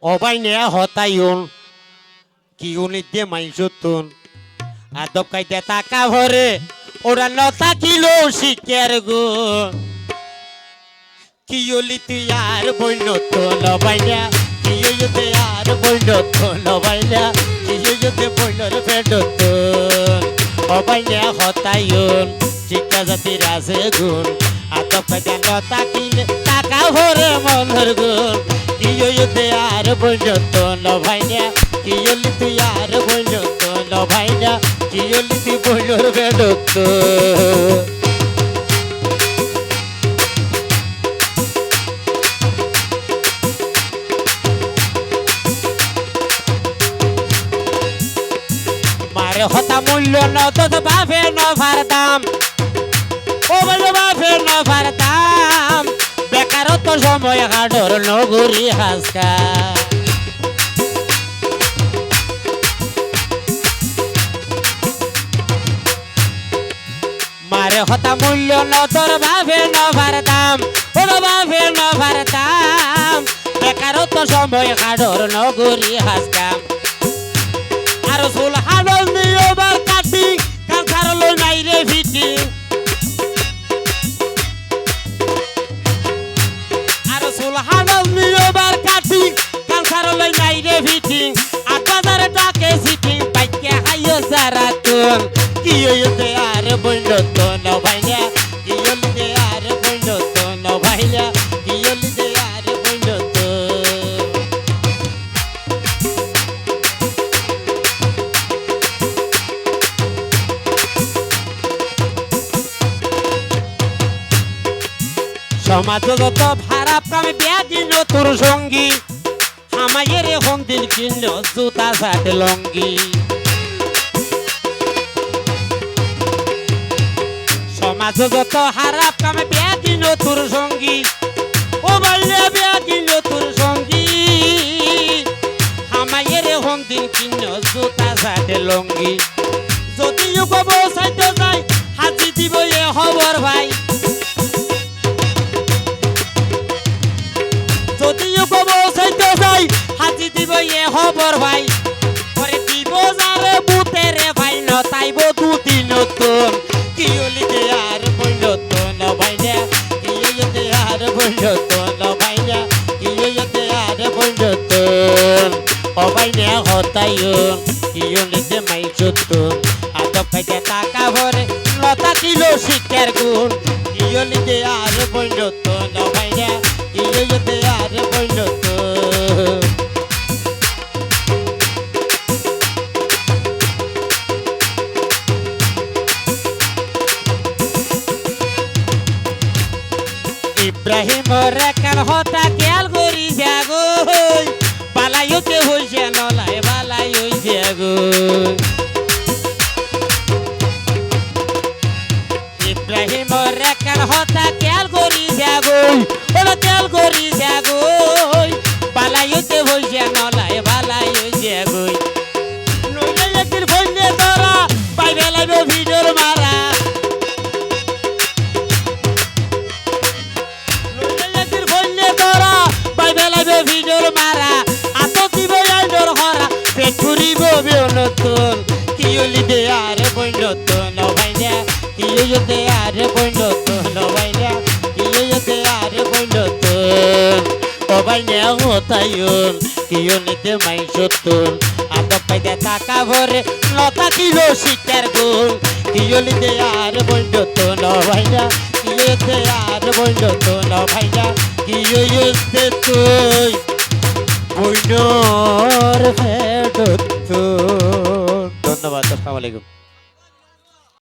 অবাই নেয়া হতায়ুন কি উনিতে মাইসুতুন আদব কাইতে টাকা ভরে ওরা নতা কিলো শিকের গো কি হলি তুই আর বইন তো নবাইলা কি হইতে আর বইন তো নবাইলা কি হইতে বইনর ফেডতুন অবাই নেয়া হতায়ুন শিক্ষা জাতির আছে গুণ আদব কাইতে নতা কিলে টাকা ভরে মনের গুণ কি হইতে আর বইন তো নবাইলা কি হলি তুই আর বইন তো নবাইলা কি হলি তুই বইনর ফেডতুন মারে হতা মূল্য নত বাফে নভার দাম ও বলো বাফে নভার দাম বেকারত্ব সময় হাডর নগরী হাসকা মারে হতা মূল্য নতর বাফে নভার দাম ও বাফে নভার দাম বেকারত্ব সময় হাডর নগরী হাসকা আর সোল হাডল নিয়বার কাটি কাঁচার লই নাই রে ফিটি আর সোল হাডল নিয়বার কাটি কাঁচার লই নাই রে ফিটি ৮,০০০ টাকা সিটিং বাইকে হাইও সারা তুন কি হইতে আর বইল তো নভাইলা কি হইতে আর বইল তো নভাইলা কি হইতে আর বইল তো সমাজগত খারাপ কামে ব্যাধি নতুর সঙ্গী আমায়ের এখন দিল কিনল জুতা শার্ট লঙ্গি সমাজগত খারাপ কামে ব্যাধি নতুর সঙ্গী ও বললে ব্যাধি নতুর সঙ্গী আমায়ের এখন দিল কিনল জুতা শার্ট লঙ্গি যদিও কবো সাইতে যাই হাজি দিব এ খবর ভাই যদিও কবো সাইতে যাই হাজি দিব এ খবর ভাই পরে দিব যারে বুতেরে ভাই নতাইব দুটি নতুন কি হলিতে আর বইল তো নভাইলা কি হইতে আর বইল তো নভাইলা কি হইতে আর বইল তো অবাইনে হতায়ুন কি হলিতে মাইসুতুন আদব কাইতে টাকা ভরে লতা কিলো শিক্ষার গুণ কি হলিতে আর বইল তো নভাইলা কি হইতে আর বইল তো ইব্রাহিম রেখার হতা খেয়াল করি যাগো বালাইতে হইছে নলাই বালাই হইছে গো ইব্রাহিম রেখার হতা খেয়াল করি যাগো ওরা খেয়াল করি যাগো বালাইতে হইছে নলাই বালাই হইছে গো নইলে একদিন ফইলে তোরা পাইবে লাইবে ভিডিওর মারা ভিডিওর মারা আত দিব আইডর হরা পেট ফুরিব বেনতুন কি হলিতে আর বইনতুন নভাইলা কি হইতে আর বইনতুন নভাইলা কি হইতে আর বইনতুন অবাইনে হতায়ুন কি হলিতে মাইসুতুন আদব পাইতে টাকা ভরে লতা কিলো শিক্ষার গুণ কি হলিতে আর বইনতুন নভাইলা কি হইতে আর বইনতুন নভাইলা কি হইতে তুই বইনর ফেডতুন ধন্যবাদ আসসালামু আলাইকুম